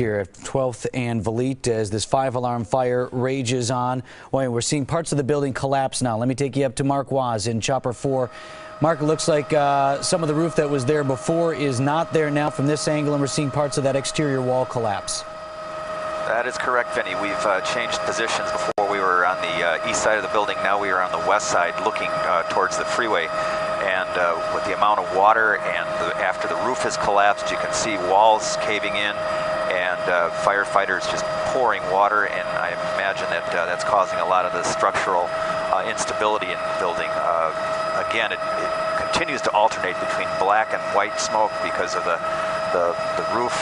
Here at 12th and Valete as this 5-alarm fire rages on. Boy, we're seeing parts of the building collapse now. Let me take you up to Mark Waz in Chopper 4. Mark, it looks like some of the roof that was there before is not there now from this angle, and we're seeing parts of that exterior wall collapse. That is correct, Vinny. We've changed positions. Before we were on the east side of the building. Now we are on the west side looking towards the freeway. And with the amount of water and after the roof has collapsed, you can see walls caving in and firefighters just pouring water. And I imagine that that's causing a lot of the structural instability in the building. Again, it continues to alternate between black and white smoke because of the roof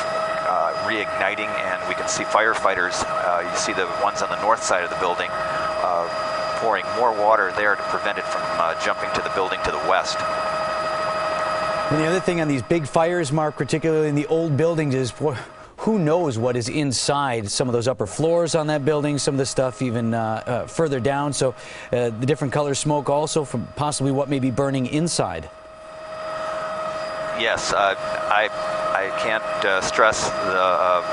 reigniting, and we can see firefighters, you see the ones on the north side of the building, pouring more water there to prevent it from jumping to the building to the west. And the other thing on these big fires, Mark, particularly in the old buildings, is who knows what is inside some of those upper floors on that building, some of the stuff even further down. So the different color smoke also from possibly what may be burning inside. Yes, I can't stress the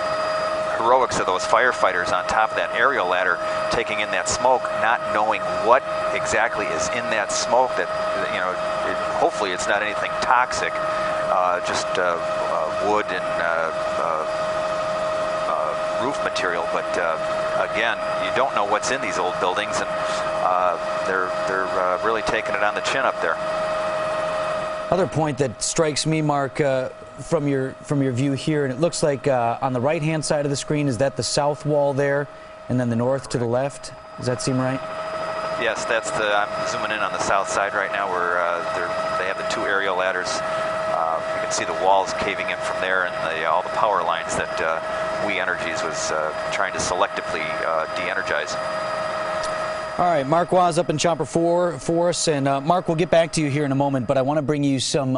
heroics of those firefighters on top of that aerial ladder, taking in that smoke, not knowing what exactly is in that smoke. That, you know, hopefully it's not anything toxic, just wood and roof material. But again, you don't know what's in these old buildings, and they're really taking it on the chin up there. Other point that strikes me, Mark, from your view here, and it looks like on the right-hand side of the screen, is that the south wall there, and then the north to the left? Does that seem right? Yes, that's I'm zooming in on the south side right now, where they have the two aerial ladders. You can see the walls caving in from there, and all the power lines that We Energies was trying to selectively de-energize. All right, Mark Waz up in Chopper 4 for us. And Mark, we'll get back to you here in a moment, but I want to bring you some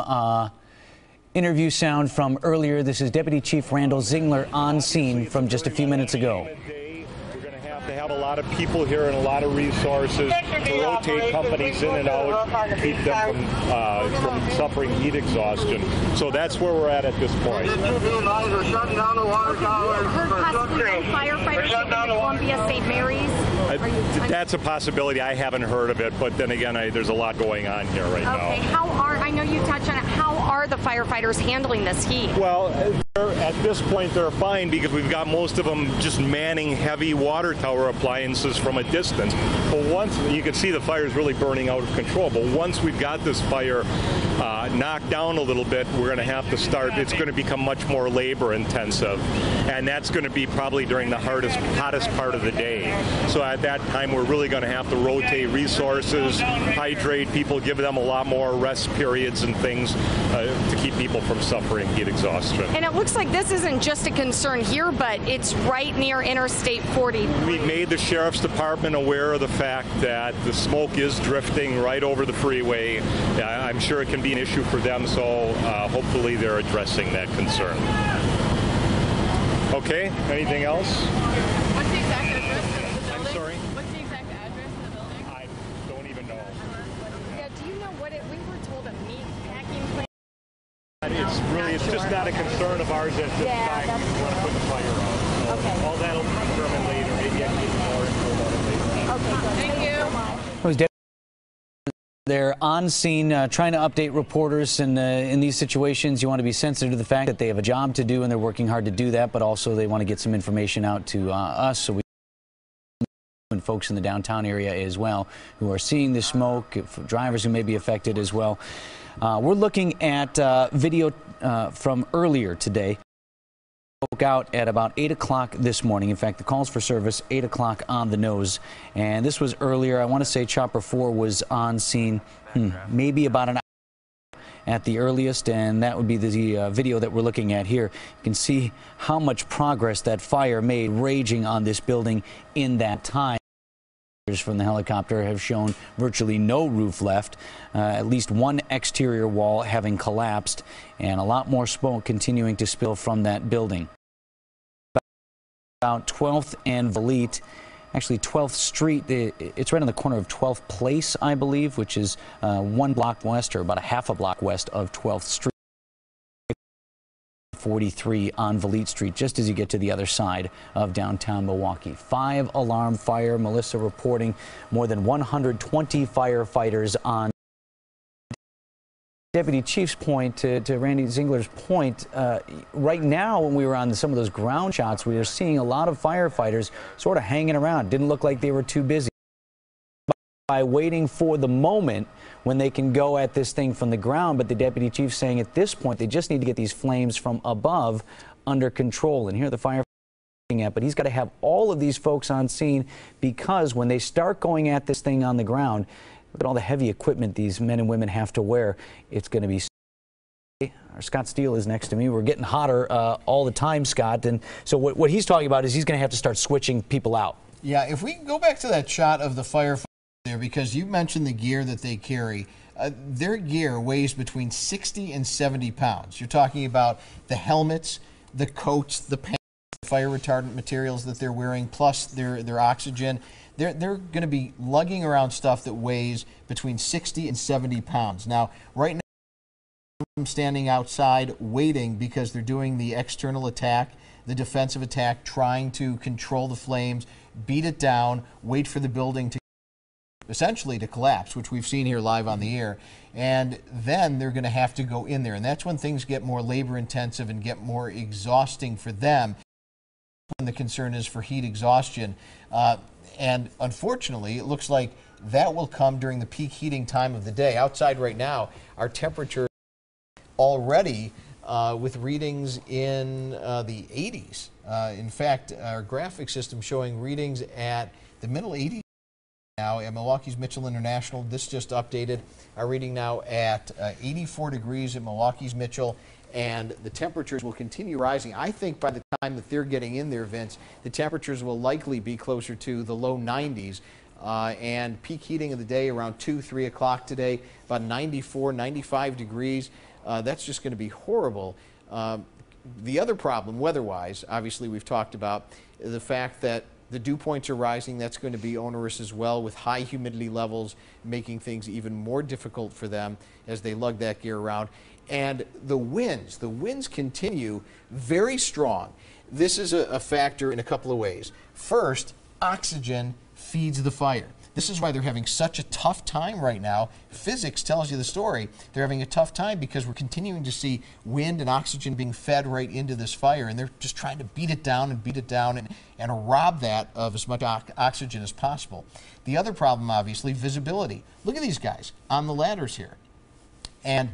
interview sound from earlier. This is Deputy Chief Randall Zingler on scene from just a few minutes ago. We're going to have a lot of people here and a lot of resources to rotate companies in and out, keep them from suffering heat exhaustion. So that's where we're at this point. We're shutting down the water tower. Firefighters in Columbia St. Mary's. That's a possibility. I haven't heard of it, but then again, there's a lot going on here right now. Okay, I know you touched on it, how are the firefighters handling this heat? Well, at this point, they're fine because we've got most of them just manning heavy water tower appliances from a distance. But once, you can see the fire's really burning out of control, but once we've got this fire knocked down a little bit, we're going to have to start, it's going to become much more labor intensive, and that's going to be probably during the hottest part of the day. So at that time, we're really going to have to rotate resources, hydrate people, give them a lot more rest periods and things to keep people from suffering heat exhaustion. And it looks like this isn't just a concern here, but it's right near Interstate 40. We've made the Sheriff's Department aware of the fact that the smoke is drifting right over the freeway. I'm sure it can be an issue for them, so hopefully they're addressing that concern. Okay, anything else? What's the exact address of the building? I'm sorry? What's the exact address of the building? I don't even know. Yeah, do you know what we were told a meat packing plant? It's just not a concern of ours at this time. We want to put the fire out. Okay. All that'll be determined later. Maybe I can get more info about it later. Okay, Thank you. It was They're on scene trying to update reporters, and in these situations you want to be sensitive to the fact that they have a job to do and they're working hard to do that, but also they want to get some information out to us, so we and folks in the downtown area as well who are seeing the smoke, drivers who may be affected as well. We're looking at video from earlier today. Spoke out at about 8 o'clock this morning. In fact, the calls for service 8 o'clock on the nose, and this was earlier. I want to say Chopper 4 was on scene maybe about an hour at the earliest, and that would be the video that we're looking at here. You can see how much progress that fire made raging on this building in that time. From the helicopter have shown virtually no roof left, at least one exterior wall having collapsed, and a lot more smoke continuing to spill from that building. About 12th and Valete, actually 12th Street, it's right on the corner of 12th Place, I believe, which is 1 block west, or about a half a block west of 12th Street. 43 on Valete Street, just as you get to the other side of downtown Milwaukee. 5-alarm fire. Melissa reporting more than 120 firefighters on. Deputy Chief's point, to Randy Zingler's point, right now when we were on some of those ground shots, we were seeing a lot of firefighters sort of hanging around. Didn't look like they were too busy. By waiting for the moment when they can go at this thing from the ground, but the Deputy Chief saying at this point they just need to get these flames from above under control. And here the firefighter at, but he's got to have all of these folks on scene, because when they start going at this thing on the ground, look at all the heavy equipment these men and women have to wear. It's going to be. Our Scott Steele is next to me. We're getting hotter all the time, Scott. And so what he's talking about is he's going to have to start switching people out. Yeah, if we go back to that shot of the firefighter there, because you mentioned the gear that they carry. Their gear weighs between 60 and 70 pounds. You're talking about the helmets, the coats, the pants, the fire retardant materials that they're wearing, plus their oxygen. They're going to be lugging around stuff that weighs between 60 and 70 pounds. Now, right now, I'm standing outside waiting because they're doing the external attack, the defensive attack, trying to control the flames, beat it down, wait for the building to essentially to collapse, which we've seen here live on the air, and then they're going to have to go in there, and that's when things get more labor intensive and get more exhausting for them. When the concern is for heat exhaustion, and unfortunately it looks like that will come during the peak heating time of the day. Outside right now, our temperature already with readings in the 80s. In fact, our graphic system showing readings at the middle 80s now at Milwaukee's Mitchell International. This just updated. Our reading now at 84 degrees at Milwaukee's Mitchell, and the temperatures will continue rising. I think by the time that they're getting in there, Vince, the temperatures will likely be closer to the low 90s, and peak heating of the day around 2, 3 o'clock today, about 94, 95 degrees. That's just going to be horrible. The other problem, weather-wise, obviously we've talked about the fact that the dew points are rising. That's going to be onerous as well, with high humidity levels making things even more difficult for them as they lug that gear around. And the winds continue very strong. This is a factor in a couple of ways. First, oxygen feeds the fire. This is why they're having such a tough time right now. Physics tells you the story. They're having a tough time because we're continuing to see wind and oxygen being fed right into this fire, and they're just trying to beat it down and rob that of as much oxygen as possible. The other problem, obviously, visibility. Look at these guys on the ladders here. And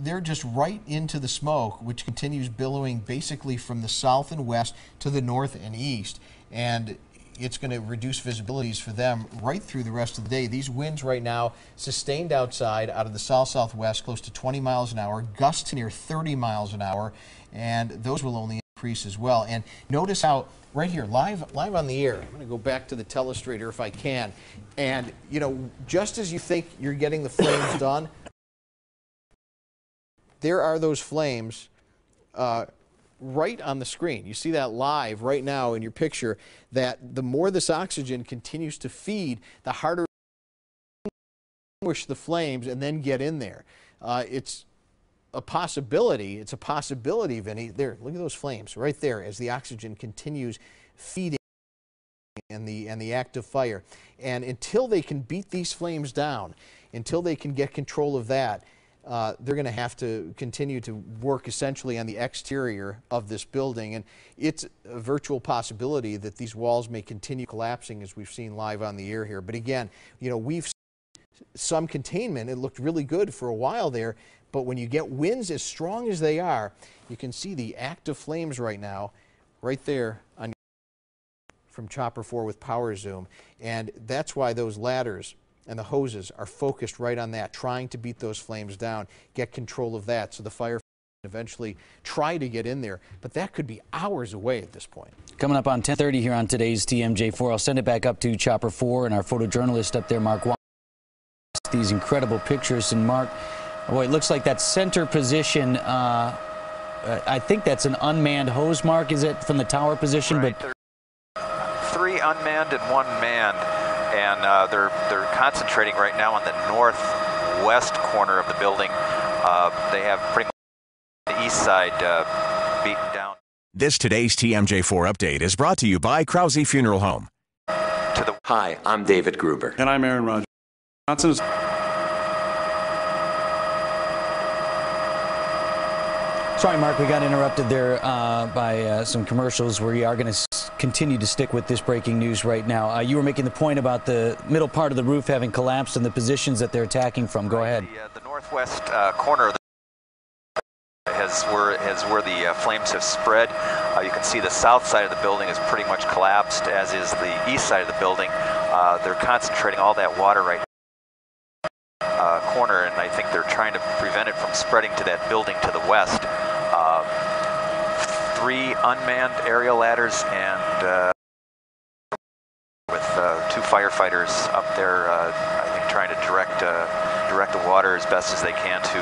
they're just right into the smoke, which continues billowing basically from the south and west to the north and east. And it's going to reduce visibilities for them right through the rest of the day. These winds right now sustained outside out of the south-southwest, close to 20 miles an hour, gusts near 30 miles an hour, and those will only increase as well. And notice how right here, live on the air, I'm going to go back to the telestrator if I can, and you know, just as you think you're getting the flames done, there are those flames right on the screen. You see that live right now in your picture, that the more this oxygen continues to feed, the harder to extinguish the flames and then get in there. It's a possibility. It's a possibility, Vinny. There, look at those flames right there as the oxygen continues feeding and the active fire. And until they can beat these flames down, until they can get control of that, they're going to have to continue to work essentially on the exterior of this building, and it's a virtual possibility that these walls may continue collapsing, as we've seen live on the air here. But again, you know, we've seen some containment. It looked really good for a while there, but when you get winds as strong as they are, you can see the active flames right now, right there on from Chopper 4 with power zoom, and that's why those ladders and the hoses are focused right on that, trying to beat those flames down, get control of that, so the fire eventually try to get in there. But that could be hours away at this point. Coming up on 10:30 here on today's TMJ4, I'll send it back up to Chopper 4 and our photojournalist up there, Mark Watts. These incredible pictures. And Mark, boy, it looks like that center position, I think that's an unmanned hose, Mark, is it, from the tower position? Right. But 3 unmanned and 1 manned. And they're concentrating right now on the northwest corner of the building. They have pretty much the east side beaten down. This today's TMJ4 update is brought to you by Krause Funeral Home. Hi, I'm David Gruber. And I'm Aaron Rodgers. Sorry, Mark, we got interrupted there by some commercials. We are going to continue to stick with this breaking news right now. You were making the point about the middle part of the roof having collapsed and the positions that they're attacking from. Go ahead. The northwest corner of the where the flames have spread. You can see the south side of the building is pretty much collapsed, as is the east side of the building. They're concentrating all that water right corner, and I think they're trying to prevent it from spreading to that building to the west. 3 unmanned aerial ladders and with 2 firefighters up there, I think trying to direct the water as best as they can to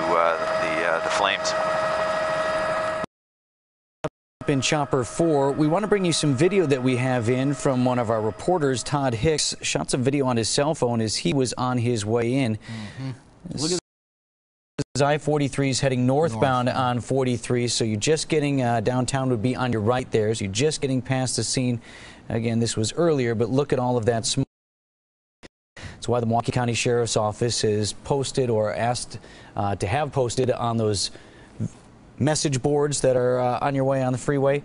the flames. In Chopper 4, we want to bring you some video that we have in from one of our reporters. Todd Hicks shot some video on his cell phone as he was on his way in. Look at this. I-43 is heading northbound on 43, so you're just getting downtown would be on your right there. So you're just getting past the scene. Again, this was earlier, but look at all of that smoke. That's why the Milwaukee County Sheriff's Office has posted or asked to have posted on those message boards that are on your way on the freeway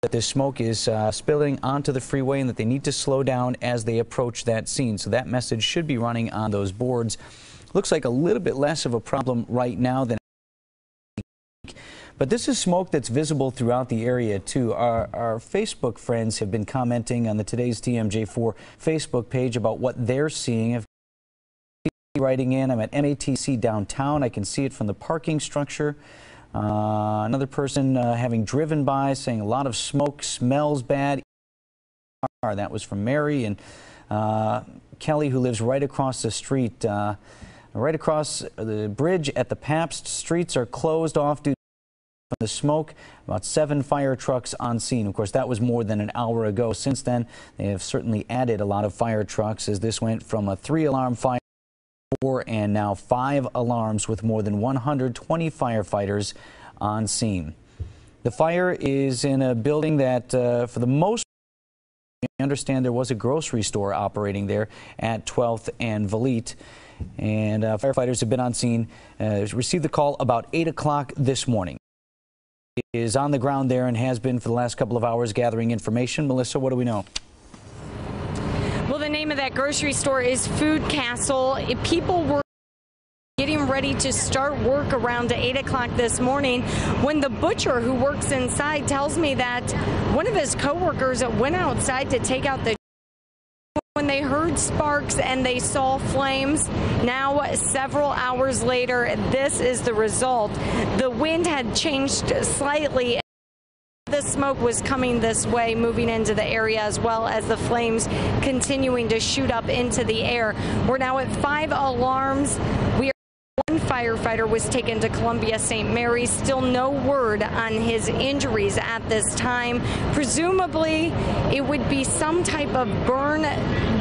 that this smoke is spilling onto the freeway and that they need to slow down as they approach that scene. So that message should be running on those boards. Looks like a little bit less of a problem right now than, but this is smoke that's visible throughout the area too. Our Facebook friends have been commenting on the Today's TMJ4 Facebook page about what they're seeing. Writing in, I'm at MATC downtown. I can see it from the parking structure. Another person having driven by saying a lot of smoke, smells bad. That was from Mary. And Kelly, who lives right across the street, right across the bridge at the Pabst. Streets are closed off due to the smoke. About 7 fire trucks on scene. Of course, that was more than an hour ago. Since then, they have certainly added a lot of fire trucks as this went from a 3-alarm fire and now 5 alarms with more than 120 firefighters on scene. The fire is in a building that, for the most part, I understand there was a grocery store operating there at 12th and Valete. And firefighters have been on scene, received the call about 8 o'clock this morning. It is on the ground there and has been for the last couple of hours gathering information. Melissa, what do we know? Well, the name of that grocery store is Food Castle. People were getting ready to start work around 8 o'clock this morning when the butcher who works inside tells me that one of his coworkers went outside to take out the when they heard sparks and they saw flames. Now, several hours later, this is the result. The wind had changed slightly. The smoke was coming this way, moving into the area, as well as the flames continuing to shoot up into the air. We're now at 5 alarms. One firefighter was taken to Columbia St. Mary's. Still no word on his injuries at this time. Presumably, it would be some type of burn,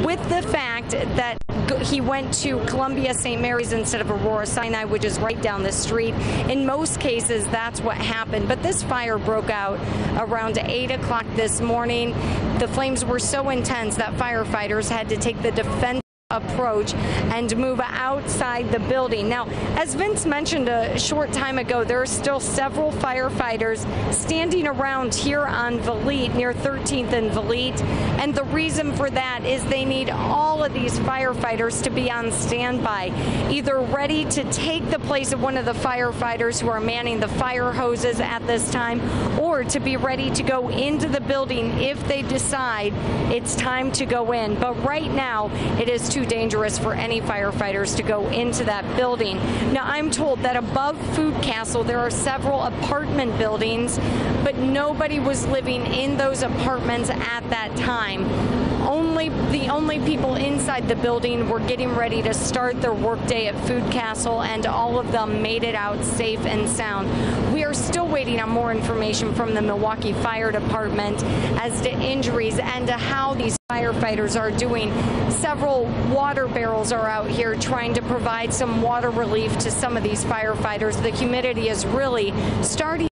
with the fact that he went to Columbia St. Mary's instead of Aurora Sinai, which is right down the street. In most cases, that's what happened. But this fire broke out around 8 o'clock this morning. The flames were so intense that firefighters had to take the defensive approach and move outside the building. Now, as Vince mentioned a short time ago, there are still several firefighters standing around here on Valete, near 13th and Valete, and the reason for that is they need all of these firefighters to be on standby, either ready to take the place of one of the firefighters who are manning the fire hoses at this time, or to be ready to go into the building if they decide it's time to go in. But right now, it is too dangerous for any firefighters to go into that building. Now, I'm told that above Food Castle there are several apartment buildings, but nobody was living in those apartments at that time. The only people inside the building were getting ready to start their workday at Food Castle, and all of them made it out safe and sound. We are still waiting on more information from the Milwaukee Fire Department as to injuries and to how these firefighters are doing. Several water barrels are out here trying to provide some water relief to some of these firefighters. The humidity is really starting.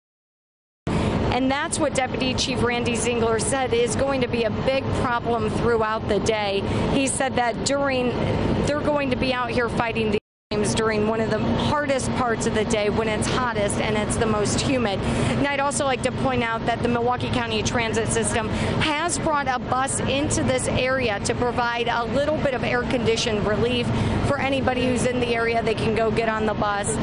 And that's what Deputy Chief Randy Zingler said is going to be a big problem throughout the day. He said that they're going to be out here fighting the flames during one of the hardest parts of the day when it's hottest and it's the most humid. And I'd also like to point out that the Milwaukee County Transit System has brought a bus into this area to provide a little bit of air-conditioned relief for anybody who's in the area. They can go get on the bus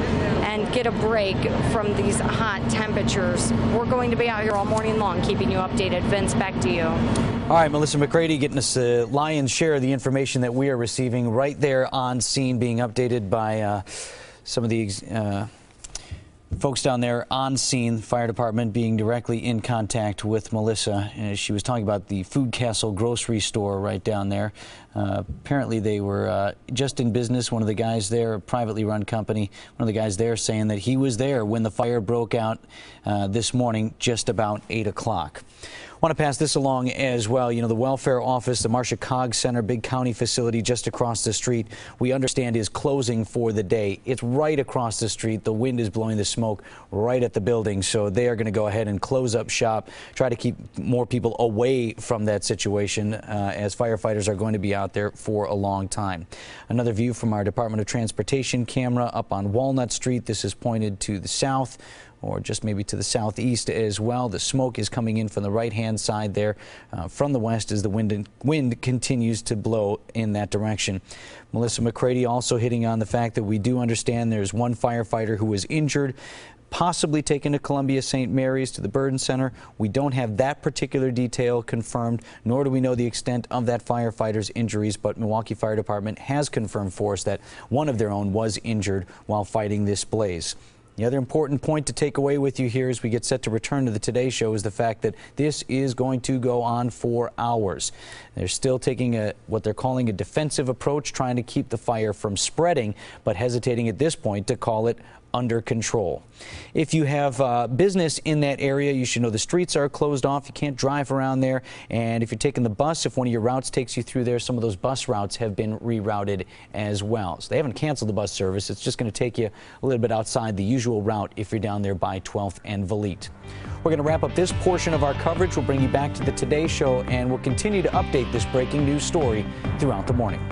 and get a break from these hot temperatures. We're going to be out here all morning long keeping you updated. Vince, back to you. All right, Melissa McCrady getting us the lion's share of the information that we are receiving right there on scene, being updated by some of the folks down there on scene. Fire department being directly in contact with Melissa. She was talking about the Food Castle grocery store right down there. Apparently they were just in business. One of the guys there, a privately run company, one of the guys there saying that he was there when the fire broke out this morning just about 8 o'clock. I want to pass this along as well. You know, the welfare office, the Marcia Cog Center, big county facility just across the street, we understand is closing for the day. It's right across the street. The wind is blowing the smoke right at the building, so they are going to go ahead and close up shop, try to keep more people away from that situation as firefighters are going to be out there for a long time. Another view from our Department of Transportation camera up on Walnut Street. This is pointed to the south, or just maybe to the southeast as well. The smoke is coming in from the right-hand side there from the west as the wind continues to blow in that direction. Melissa McCrady also hitting on the fact that we do understand there's one firefighter who was injured, possibly taken to Columbia St. Mary's to the Burden Center. We don't have that particular detail confirmed, nor do we know the extent of that firefighter's injuries, but Milwaukee Fire Department has confirmed for us that one of their own was injured while fighting this blaze. The other important point to take away with you here as we get set to return to the Today Show is the fact that this is going to go on for hours. They're still taking what they're calling a defensive approach, trying to keep the fire from spreading, but hesitating at this point to call it under control. If you have business in that area, you should know the streets are closed off. You can't drive around there. And if you're taking the bus, if one of your routes takes you through there, some of those bus routes have been rerouted as well. So they haven't canceled the bus service. It's just going to take you a little bit outside the usual route if you're down there by 12th and Valete. We're going to wrap up this portion of our coverage. We'll bring you back to the Today Show, and we'll continue to update this breaking news story throughout the morning.